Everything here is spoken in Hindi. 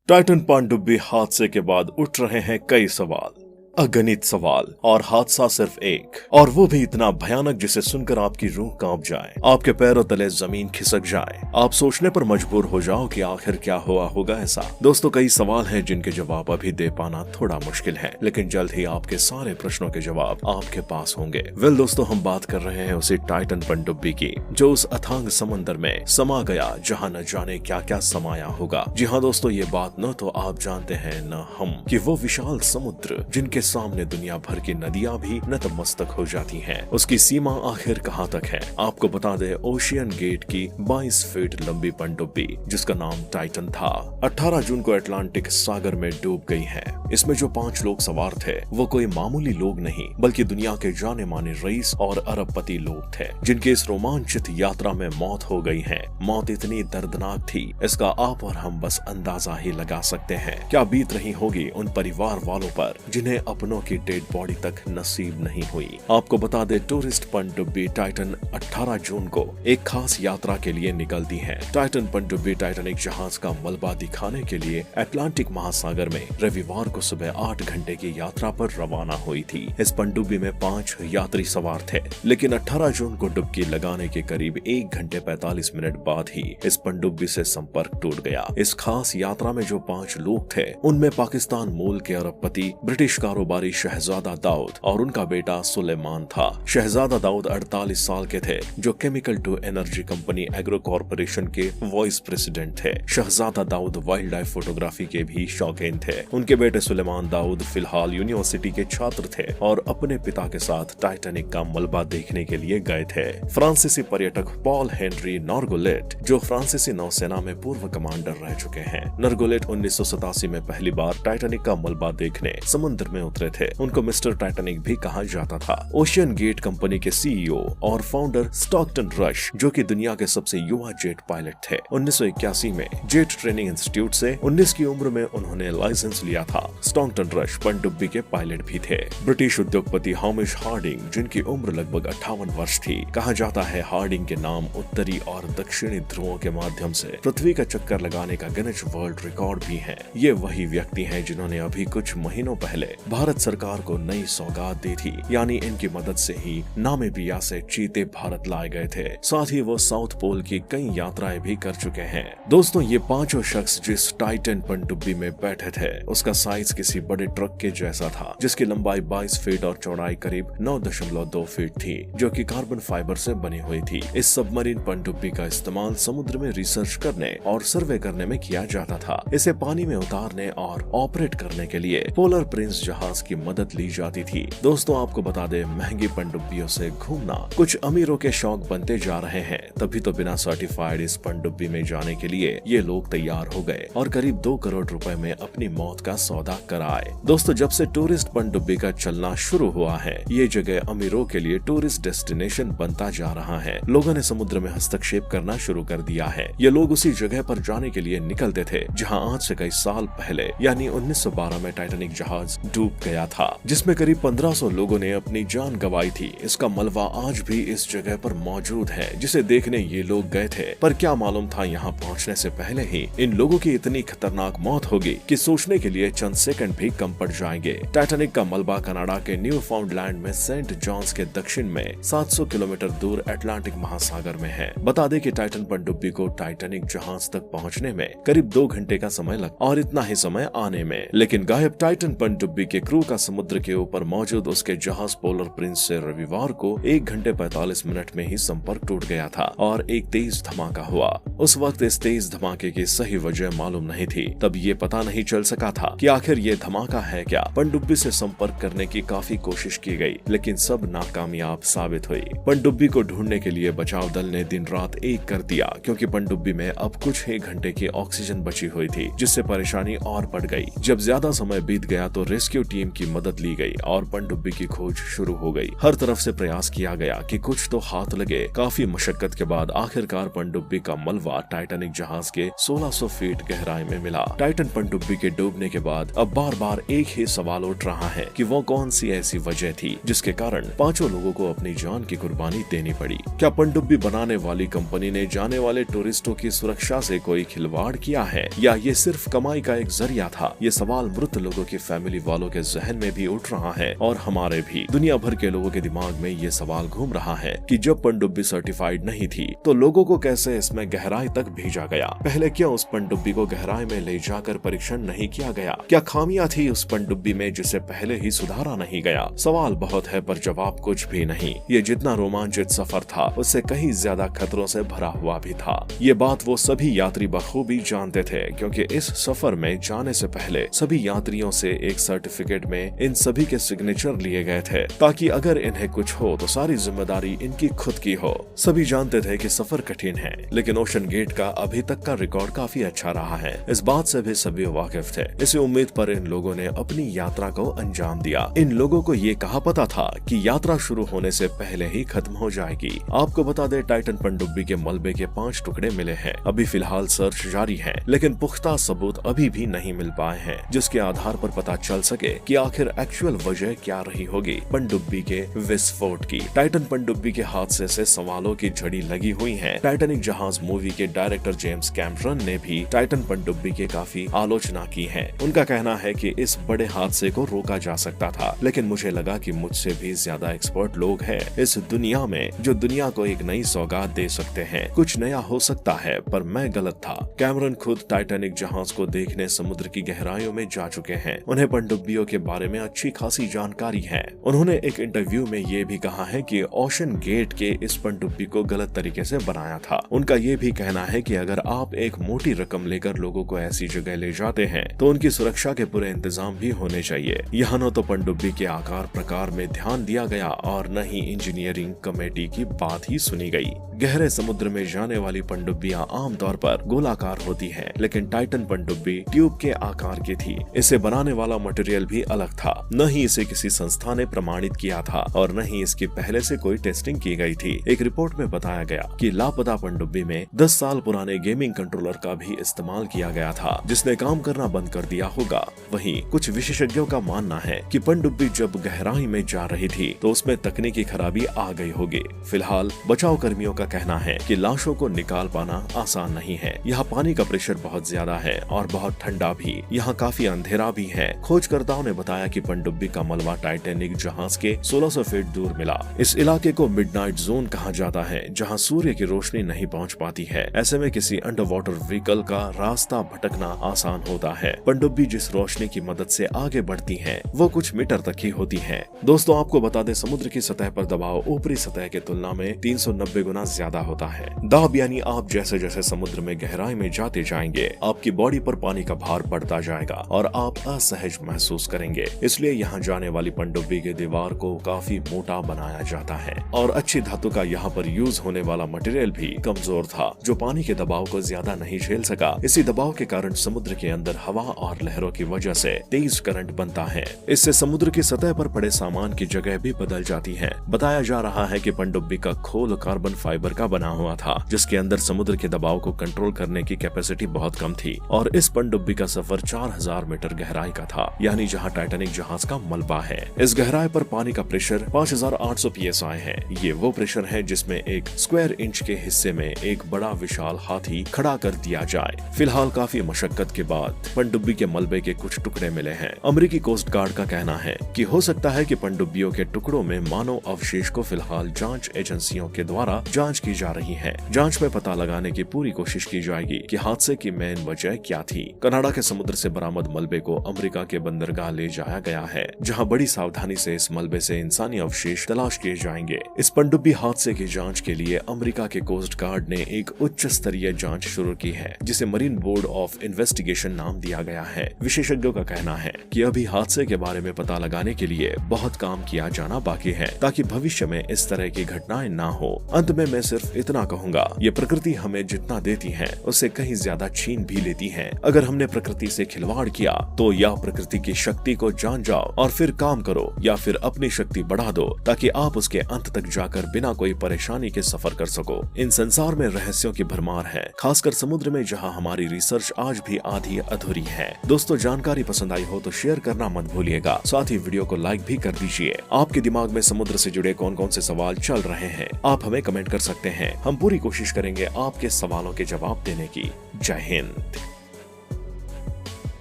टाइटन पनडुब्बी हादसे के बाद उठ रहे हैं कई सवाल, अगणित सवाल, और हादसा सिर्फ एक, और वो भी इतना भयानक जिसे सुनकर आपकी रूह कांप जाए, आपके पैरों तले जमीन खिसक जाए, आप सोचने पर मजबूर हो जाओ कि आखिर क्या हुआ होगा ऐसा। दोस्तों, कई सवाल हैं जिनके जवाब अभी दे पाना थोड़ा मुश्किल है, लेकिन जल्द ही आपके सारे प्रश्नों के जवाब आपके पास होंगे। वेल दोस्तों, हम बात कर रहे हैं उसी टाइटन पनडुब्बी की जो उस अथांग समंदर में समा गया जहाँ न जाने क्या क्या समाया होगा। जी हाँ दोस्तों, ये बात न तो आप जानते हैं न हम कि वो विशाल समुद्र जिनके सामने दुनिया भर की नदियां भी नतमस्तक हो जाती हैं, उसकी सीमा आखिर कहां तक है। आपको बता दे, ओशियन गेट की 22 फीट लंबी पनडुब्बी जिसका नाम टाइटन था, 18 जून को अटलांटिक सागर में डूब गई है। इसमें जो 5 लोग सवार थे वो कोई मामूली लोग नहीं बल्कि दुनिया के जाने माने रईस और अरबपति लोग थे जिनकी इस रोमांचित यात्रा में मौत हो गई है। मौत इतनी दर्दनाक थी, इसका आप और हम बस अंदाजा ही लगा सकते हैं। क्या बीत रही होगी उन परिवार वालों पर जिन्हें अपनों की डेड बॉडी तक नसीब नहीं हुई। आपको बता दे, टूरिस्ट पनडुब्बी टाइटन 18 जून को एक खास यात्रा के लिए निकलती है। टाइटन पनडुब्बी टाइटैनिक जहाज का मलबा दिखाने के लिए अटलांटिक महासागर में रविवार को सुबह 8 घंटे की यात्रा पर रवाना हुई थी। इस पनडुब्बी में 5 यात्री सवार थे, लेकिन 18 जून को डुबकी लगाने के करीब 1 घंटे 45 मिनट बाद ही इस पनडुब्बी से संपर्क टूट गया। इस खास यात्रा में जो 5 लोग थे उनमें पाकिस्तान मूल के अरबपति ब्रिटिश कारोबारी शहजादा दाऊद और उनका बेटा सुलेमान था। शहजादा दाऊद 48 साल के थे जो chemical to energy company agro corporation के वाइस प्रेसिडेंट थे। Shahzada Dawood wildlife photography के भी शौकीन थे। उनके बेटे सुलेमान दाऊद फिलहाल यूनिवर्सिटी के छात्र थे और अपने पिता के साथ टाइटैनिक का मलबा देखने के लिए गए थे। फ्रांसीसी पर्यटक पॉल हेनरी नॉर्गोलेट, जो फ्रांसीसी नौसेना में पूर्व कमांडर रह चुके हैं, नॉर्गोलेट 1987 में पहली बार टाइटैनिक का मलबा देखने समुद्र में उतरे थे। उनको मिस्टर टाइटैनिक भी कहा जाता था। ओशियन गेट कंपनी के सीईओ और फाउंडर स्टॉकटन रश, जो कि दुनिया के सबसे युवा जेट पायलट थे, 1981 में जेट ट्रेनिंग इंस्टीट्यूट से 19 की उम्र में उन्होंने लाइसेंस लिया था। स्टॉकटन रश पनडुब्बी के पायलट भी थे। ब्रिटिश उद्योगपति हामिश हार्डिंग, जिनकी उम्र लगभग 58 वर्ष थी, कहा जाता है हार्डिंग के नाम उत्तरी और दक्षिणी ध्रुवों के माध्यम से पृथ्वी का चक्कर लगाने का गिनीज वर्ल्ड रिकॉर्ड भी है। ये वही व्यक्ति हैं जिन्होंने अभी कुछ महीनों पहले भारत सरकार को नई सौगात दी थी, यानी इनकी मदद से ही नामीबिया से चीते भारत लाए गए थे। साथ ही वो साउथ पोल की कई यात्राएं भी कर चुके हैं। दोस्तों, ये 5 शख्स जिस टाइटन पनडुब्बी में बैठे थे उसका साइज किसी बड़े ट्रक के जैसा था, जिसकी लंबाई 22 फीट और चौड़ाई करीब 9.2 फीट थी, जो कि कार्बन फाइबर से बनी हुई थी। इस सबमरीन पनडुब्बी का इस्तेमाल समुद्र में रिसर्च करने और सर्वे करने में किया जाता था। इसे पानी में उतारने और ऑपरेट करने के लिए पोलर प्रिंस जहाज की मदद ली जाती थी। दोस्तों, आपको बता दे, महंगी पनडुब्बियों से घूमना कुछ अमीरों के शौक बनते जा रहे हैं, तभी तो बिना सर्टिफाइड इस पनडुब्बी में जाने के लिए ये लोग तैयार हो गए और करीब 2 करोड़ रुपए में अपनी मौत का सौदा कराए। दोस्तों, जब से टूरिस्ट पनडुब्बी का चलना शुरू हुआ है, ये जगह अमीरों के लिए टूरिस्ट डेस्टिनेशन बनता जा रहा है। लोगों ने समुद्र में हस्तक्षेप करना शुरू कर दिया है। ये लोग उसी जगह पर जाने के लिए निकलते थे जहाँ आज से कई साल पहले यानी 1912 में टाइटैनिक जहाज डूब गया था, जिसमें करीब 1500 लोगों ने अपनी जान गंवाई थी। इसका मलबा आज भी इस जगह पर मौजूद है जिसे देखने ये लोग गए थे, पर क्या मालूम था यहाँ पहुँचने से पहले ही इन लोगों की इतनी खतरनाक मौत होगी कि सोचने के लिए चंद सेकंड भी कम पड़ जाएंगे। टाइटैनिक का मलबा कनाडा के न्यू फाउंडलैंड में सेंट जॉन्स के दक्षिण में 700 किलोमीटर दूर अटलांटिक महासागर में है। बता दें कि टाइटन पनडुब्बी को टाइटैनिक जहाज तक पहुँचने में करीब 2 घंटे का समय लगा और इतना ही समय आने में, लेकिन गायब टाइटन पनडुब्बी के क्रू का समुद्र के ऊपर मौजूद उसके जहाज पोलर प्रिंस से रविवार को 1 घंटे 45 मिनट में ही संपर्क टूट गया था और एक तेज धमाका हुआ। उस वक्त इस तेज धमाके की सही वजह मालूम नहीं थी। तब ये पता नहीं चल सका था कि आखिर ये धमाका है क्या। पनडुब्बी से संपर्क करने की काफी कोशिश की गई, लेकिन सब नाकामयाब साबित हुई। पनडुब्बी को ढूंढने के लिए बचाव दल ने दिन रात एक कर दिया, क्योंकि पनडुब्बी में अब कुछ ही घंटे की ऑक्सीजन बची हुई थी, जिससे परेशानी और बढ़ गई। जब ज्यादा समय बीत गया तो रेस्क्यू टीम टीम की मदद ली गई और पनडुब्बी की खोज शुरू हो गई। हर तरफ से प्रयास किया गया कि कुछ तो हाथ लगे। काफी मशक्कत के बाद आखिरकार पनडुब्बी का मलबा टाइटैनिक जहाज के 1600 फीट गहराई में मिला। टाइटन पनडुब्बी के डूबने के बाद अब बार बार एक ही सवाल उठ रहा है कि वो कौन सी ऐसी वजह थी जिसके कारण 5 लोगों को अपनी जान की कुर्बानी देनी पड़ी। क्या पनडुब्बी बनाने वाली कंपनी ने जाने वाले टूरिस्टों की सुरक्षा से कोई खिलवाड़ किया है या ये सिर्फ कमाई का एक जरिया था? ये सवाल मृत लोगों की फैमिली वालों के जहन में भी उठ रहा है और हमारे भी। दुनिया भर के लोगों के दिमाग में ये सवाल घूम रहा है कि जब पनडुब्बी सर्टिफाइड नहीं थी तो लोगों को कैसे इसमें गहराई तक भेजा गया? पहले क्यों उस पनडुब्बी को गहराई में ले जाकर परीक्षण नहीं किया गया? क्या खामियां थी उस पनडुब्बी में जिसे पहले ही सुधारा नहीं गया? सवाल बहुत है पर जवाब कुछ भी नहीं। ये जितना रोमांचित सफर था उससे कहीं ज्यादा खतरों से भरा हुआ भी था। ये बात वो सभी यात्री बखूबी जानते थे क्योंकि इस सफर में जाने से पहले सभी यात्रियों से एक सर्टिफिकेट में इन सभी के सिग्नेचर लिए गए थे ताकि अगर इन्हें कुछ हो तो सारी जिम्मेदारी इनकी खुद की हो। सभी जानते थे कि सफर कठिन है लेकिन ओशन गेट का अभी तक का रिकॉर्ड काफी अच्छा रहा है। इस बात से भी सभी वाकिफ थे। इसी उम्मीद पर इन लोगों ने अपनी यात्रा को अंजाम दिया। इन लोगों को ये कहा पता था कि यात्रा शुरू होने से पहले ही खत्म हो जाएगी। आपको बता दे टाइटन पनडुब्बी के मलबे के 5 टुकड़े मिले हैं। अभी फिलहाल सर्च जारी है लेकिन पुख्ता सबूत अभी भी नहीं मिल पाए हैं जिसके आधार पर पता चल सके कि आखिर एक्चुअल वजह क्या रही होगी पनडुब्बी के विस्फोट की। टाइटन पनडुब्बी के हादसे से सवालों की झड़ी लगी हुई है। टाइटैनिक जहाज मूवी के डायरेक्टर जेम्स कैमरन ने भी टाइटन पनडुब्बी की काफी आलोचना की है। उनका कहना है कि इस बड़े हादसे को रोका जा सकता था लेकिन मुझे लगा कि मुझसे भी ज्यादा एक्सपर्ट लोग हैं इस दुनिया में जो दुनिया को एक नई सौगात दे सकते हैं। कुछ नया हो सकता है पर मैं गलत था। कैमरन खुद टाइटैनिक जहाज को देखने समुद्र की गहराइयों में जा चुके हैं। उन्हें पनडुब्बियों के बारे में अच्छी खासी जानकारी है। उन्होंने एक इंटरव्यू में ये भी कहा है कि ओशन गेट के इस पनडुब्बी को गलत तरीके से बनाया था। उनका ये भी कहना है कि अगर आप एक मोटी रकम लेकर लोगों को ऐसी जगह ले जाते हैं तो उनकी सुरक्षा के पूरे इंतजाम भी होने चाहिए। यहाँ न तो पनडुब्बी के आकार प्रकार में ध्यान दिया गया और न ही इंजीनियरिंग कमेटी की बात ही सुनी गई। गहरे समुद्र में जाने वाली पनडुब्बियां आमतौर पर गोलाकार होती हैं, लेकिन टाइटन पनडुब्बी ट्यूब के आकार की थी। इसे बनाने वाला मटेरियल भी अलग था। न ही इसे किसी संस्था ने प्रमाणित किया था और न ही इसकी पहले से कोई टेस्टिंग की गई थी। एक रिपोर्ट में बताया गया कि लापता पनडुब्बी में 10 साल पुराने गेमिंग कंट्रोलर का भी इस्तेमाल किया गया था जिसने काम करना बंद कर दिया होगा। वहीं कुछ विशेषज्ञों का मानना है कि पनडुब्बी जब गहराई में जा रही थी तो उसमें तकनीकी खराबी आ गई होगी। फिलहाल बचाव कर्मियों का कहना है कि लाशों को निकाल पाना आसान नहीं है। यहाँ पानी का प्रेशर बहुत ज्यादा है और बहुत ठंडा भी। यहाँ काफी अंधेरा भी है। खोजकर्ताओं ने बताया कि पनडुब्बी का मलबा टाइटैनिक जहाज के 1600 फीट दूर मिला। इस इलाके को मिडनाइट जोन कहा जाता है जहाँ सूर्य की रोशनी नहीं पहुँच पाती है। ऐसे में किसी अंडर वाटर व्हीकल का रास्ता भटकना आसान होता है। पनडुब्बी जिस रोशनी की मदद से आगे बढ़ती है वो कुछ मीटर तक ही होती है। दोस्तों आपको बता दें समुद्र की सतह पर दबाव ऊपरी सतह की तुलना में 390 गुना ज्यादा होता है। दाब यानी आप जैसे जैसे समुद्र में गहराई में जाते जाएंगे आपकी बॉडी पर पानी का भार बढ़ता जाएगा और आप असहज महसूस करेंगे। इसलिए यहाँ जाने वाली पनडुब्बी के दीवार को काफी मोटा बनाया जाता है और अच्छी धातु का यहाँ पर यूज होने वाला मटेरियल भी कमजोर था जो पानी के दबाव को ज्यादा नहीं झेल सका। इसी दबाव के कारण समुद्र के अंदर हवा और लहरों की वजह से तेज करंट बनता है। इससे समुद्र की सतह पर पड़े सामान की जगह भी बदल जाती है। बताया जा रहा है कि पनडुब्बी का खोल कार्बन फाइबर का बना हुआ था जिसके अंदर समुद्र के दबाव को कंट्रोल करने की कैपेसिटी बहुत कम थी और इस पनडुब्बी का सफर 4000 मीटर गहराई का था, यानी जहां टाइटैनिक जहाज का मलबा है। इस गहराई पर पानी का प्रेशर 5800 psi है। ये वो प्रेशर है जिसमें एक स्क्वायर इंच के हिस्से में एक बड़ा विशाल हाथी खड़ा कर दिया जाए। फिलहाल काफी मशक्कत के बाद पनडुब्बी के मलबे के कुछ टुकड़े मिले हैं। अमेरिकी कोस्ट गार्ड का कहना है कि हो सकता है कि पनडुब्बियों के टुकड़ों में मानव अवशेष को फिलहाल जांच एजेंसियों के द्वारा जांच की जा रही है। जांच में पता लगाने की पूरी कोशिश की जाएगी कि हादसे की मेन वजह क्या थी। कनाडा के समुद्र से बरामद मलबे को अमेरिका के बंदरगाह ले जाया गया है जहां बड़ी सावधानी से इस मलबे से इंसानी अवशेष तलाश किए जाएंगे। इस पनडुब्बी हादसे की जांच के लिए अमेरिका के कोस्ट गार्ड ने एक उच्च स्तरीय जांच शुरू की है जिसे मरीन बोर्ड ऑफ इन्वेस्टिगेशन नाम दिया गया है। विशेषज्ञों का कहना है कि अभी हादसे के बारे में पता लगाने के लिए बहुत काम किया जाना बाकी है ताकि भविष्य में इस तरह की घटनाएं ना हो। अंत में मैं सिर्फ इतना कहूंगा, ये प्रकृति हमें जितना देती है उससे कहीं ज्यादा छीन भी लेती है। अगर हमने प्रकृति से खिलवाड़ किया तो या प्रकृति की शक्ति को जान जाओ और फिर काम करो, या फिर अपनी शक्ति बढ़ा दो ताकि आप उसके अंत तक जाकर बिना कोई परेशानी के सफर कर सको। इन संसार में रहस्यों की भरमार है, खासकर समुद्र में जहाँ हमारी रिसर्च आज भी आधी अधूरी है। दोस्तों, जानकारी पसंद आई हो तो शेयर करना मत भूलिएगा, साथ ही वीडियो को लाइक भी कर दीजिए। आपके दिमाग में समुद्र से जुड़े कौन कौन से सवाल चल रहे हैं आप हमें कमेंट कर सकते हैं। हम पूरी कोशिश करेंगे आपके सवालों के जवाब देने की। जय हिंद।